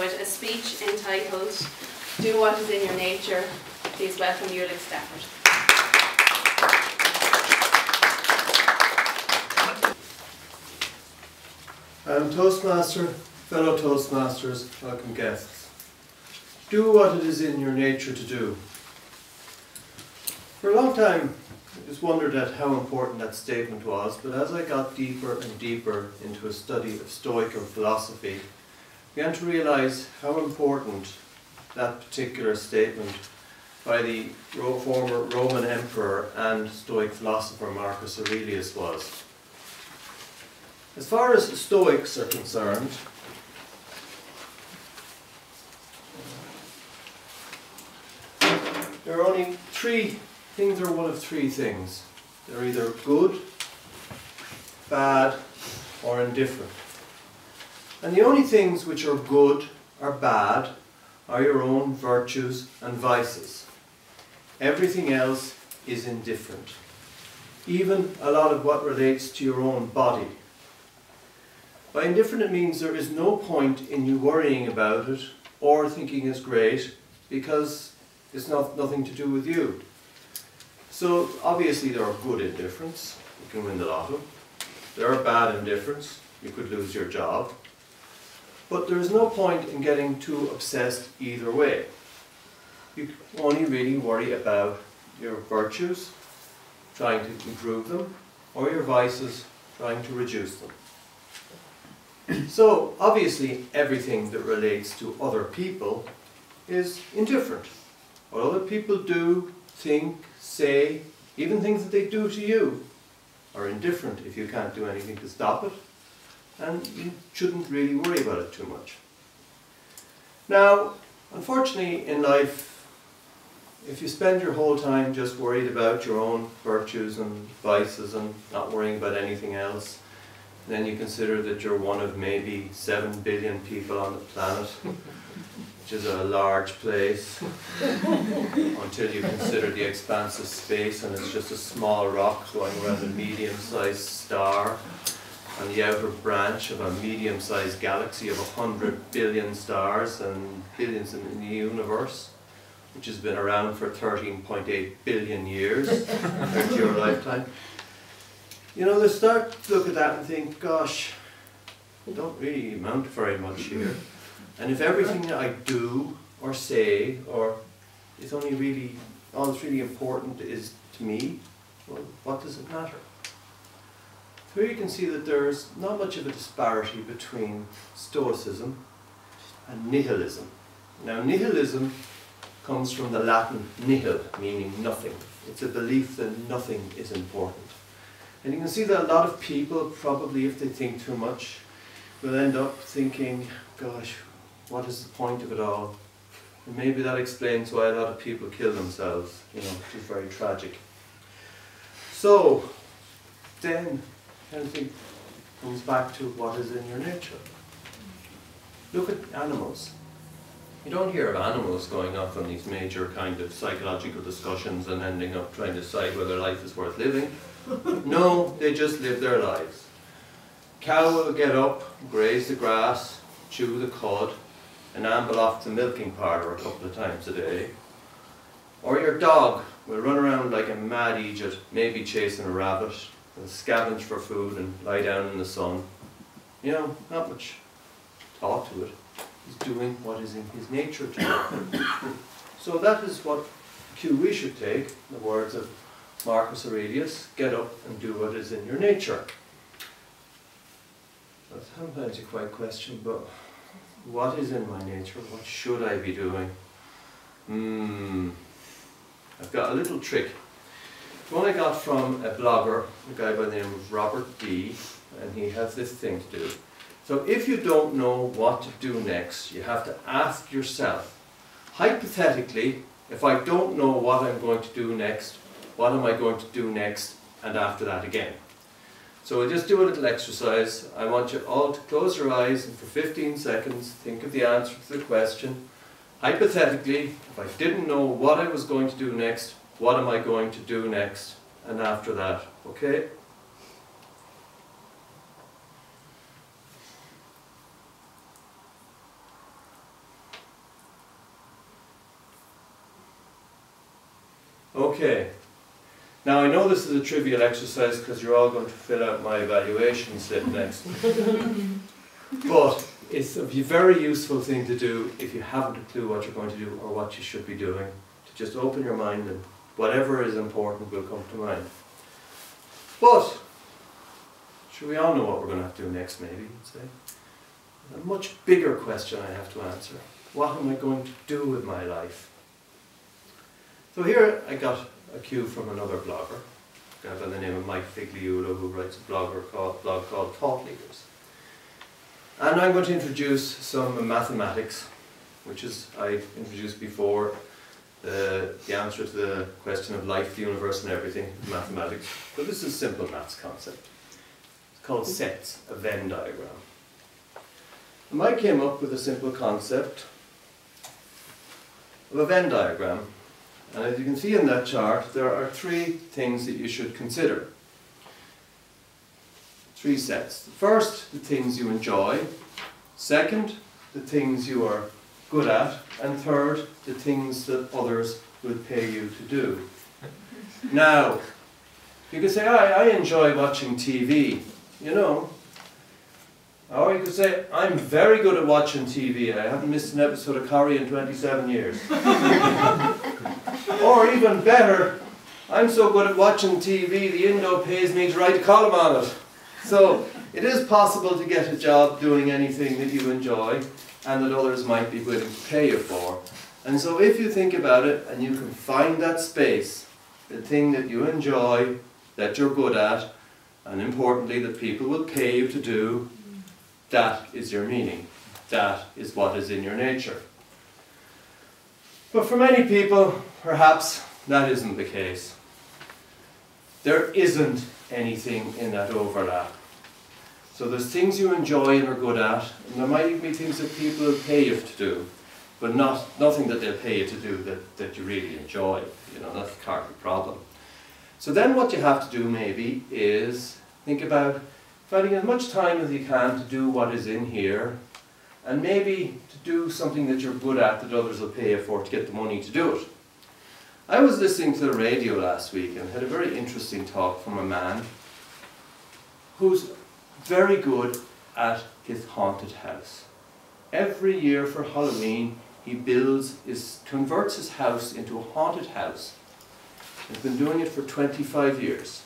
A speech entitled "Do What Is in Your Nature." Please welcome Ulick Stafford. Toastmaster, fellow Toastmasters, welcome guests. Do what it is in your nature to do. For a long time I just wondered at how important that statement was, but as I got deeper and deeper into a study of Stoical philosophy, I began to realize how important that particular statement by the former Roman emperor and Stoic philosopher Marcus Aurelius was. As far as Stoics are concerned, there are only three things, or one of three things. They're either good, bad, or indifferent. And the only things which are good or bad are your own virtues and vices. Everything else is indifferent. Even a lot of what relates to your own body. By indifferent it means there is no point in you worrying about it or thinking it's great because it's nothing to do with you. So obviously there are good indifference, you can win the lotto. There are bad indifference, you could lose your job. But there is no point in getting too obsessed either way. You only really worry about your virtues, trying to improve them, or your vices, trying to reduce them. So obviously everything that relates to other people is indifferent. What other people do, think, say, even things that they do to you are indifferent if you can't do anything to stop it. And you shouldn't really worry about it too much. Now, unfortunately in life, if you spend your whole time just worried about your own virtues and vices and not worrying about anything else, then you consider that you're one of maybe 7 billion people on the planet, which is a large place, until you consider the expanse of space and it's just a small rock going around a medium-sized star on the outer branch of a medium-sized galaxy of 100 billion stars and billions in the universe, which has been around for 13.8 billion years compared to your lifetime. You know, they start to look at that and think, gosh, I don't really amount to very much here. And if everything that I do or say, or is only really, all that's really important is to me, well, what does it matter? So here you can see that there's not much of a disparity between Stoicism and nihilism. Now nihilism comes from the Latin nihil, meaning nothing. It's a belief that nothing is important. And you can see that a lot of people, probably if they think too much, will end up thinking, gosh, what is the point of it all? And maybe that explains why a lot of people kill themselves, you know, which is very tragic. So, then, everything comes back to what is in your nature. Look at animals. You don't hear of animals going off on these major kind of psychological discussions and ending up trying to decide whether life is worth living. No, they just live their lives. Cow will get up, graze the grass, chew the cud, and amble off to the milking parlour a couple of times a day. Or your dog will run around like a mad Egypt, maybe chasing a rabbit, and scavenge for food and lie down in the sun. You know, not much thought to it. He's doing what is in his nature to do. So that is what cue we should take, in the words of Marcus Aurelius, get up and do what is in your nature. But sometimes you quite question, but what is in my nature? What should I be doing? I've got a little trick. One I got from a blogger, a guy by the name of Robert D, and he has this thing to do. So if you don't know what to do next, you have to ask yourself, hypothetically, if I don't know what I'm going to do next, what am I going to do next, and after that again? So we'll just do a little exercise. I want you all to close your eyes and for 15 seconds think of the answer to the question. Hypothetically, if I didn't know what I was going to do next, what am I going to do next, and after that, okay? Okay. Now I know this is a trivial exercise because you're all going to fill out my evaluation slip next. But it's a very useful thing to do if you haven't a clue what you're going to do or what you should be doing. To just open your mind and whatever is important will come to mind. But, sure, we all know what we're going to have to do next, maybe, you'd say. A much bigger question I have to answer. What am I going to do with my life? So here I got a cue from another blogger, a guy by the name of Mike Figliuolo, who writes a blog called Thought Leaders. And I'm going to introduce some mathematics, which is, I introduced before, the answer to the question of life, the universe and everything, mathematics. But this is a simple maths concept. It's called sets, a Venn diagram. And Mike came up with a simple concept of a Venn diagram. And as you can see in that chart, there are three things that you should consider. Three sets. First, the things you enjoy. Second, the things you are good at. And third, the things that others will pay you to do. Now, you could say, I enjoy watching TV, you know. Or you could say, I'm very good at watching TV. I haven't missed an episode of Corrie in 27 years. Or even better, I'm so good at watching TV, the Indo pays me to write a column on it. So it is possible to get a job doing anything that you enjoy and that others might be willing to pay you for. And so if you think about it and you can find that space, the thing that you enjoy, that you're good at, and importantly that people will pay you to do, that is your meaning. That is what is in your nature. But for many people, perhaps that isn't the case. There isn't anything in that overlap. So there's things you enjoy and are good at, and there might even be things that people will pay you to do, but nothing that they'll pay you to do that you really enjoy. You know, that's part of the problem. So then what you have to do maybe is think about finding as much time as you can to do what is in here, and maybe to do something that you're good at that others will pay you for to get the money to do it. I was listening to the radio last week and had a very interesting talk from a man who's very good at his haunted house. Every year for Halloween he converts his house into a haunted house. He's been doing it for 25 years.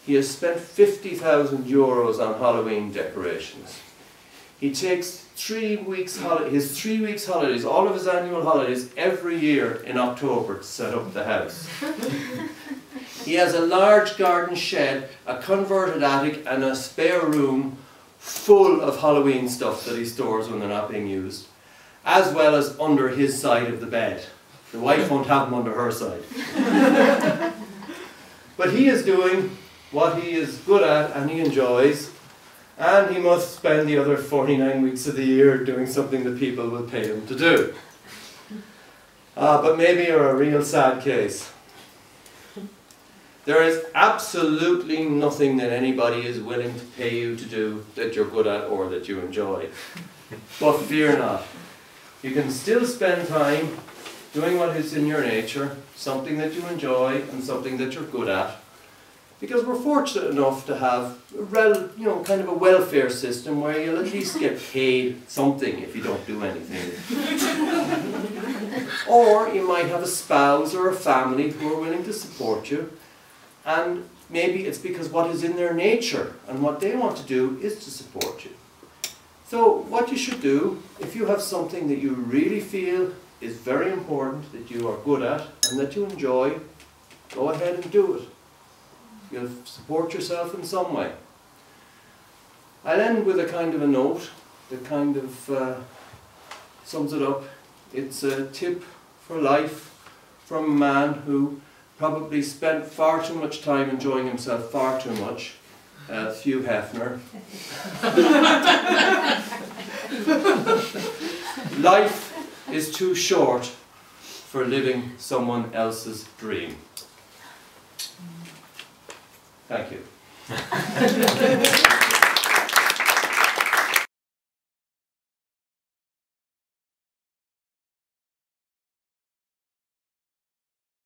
He has spent 50,000 euros on Halloween decorations. He takes 3 weeks his 3 weeks holidays, all of his annual holidays, every year in October to set up the house. He has a large garden shed, a converted attic and a spare room full of Halloween stuff that he stores when they're not being used, as well as under his side of the bed. The wife won't have them under her side. But he is doing what he is good at and he enjoys, and he must spend the other 49 weeks of the year doing something that people will pay him to do. But maybe you're a real sad case. There is absolutely nothing that anybody is willing to pay you to do that you're good at or that you enjoy. But fear not. You can still spend time doing what is in your nature, something that you enjoy and something that you're good at. Because we're fortunate enough to have kind of a welfare system where you'll at least get paid something if you don't do anything. Or you might have a spouse or a family who are willing to support you, and maybe it's because what is in their nature and what they want to do is to support you. So what you should do, if you have something that you really feel is very important, that you are good at and that you enjoy, go ahead and do it. You'll support yourself in some way. I'll end with a kind of a note that kind of sums it up. It's a tip for life from a man who probably spent far too much time enjoying himself far too much, Hugh Hefner. Life is too short for living someone else's dream. Thank you.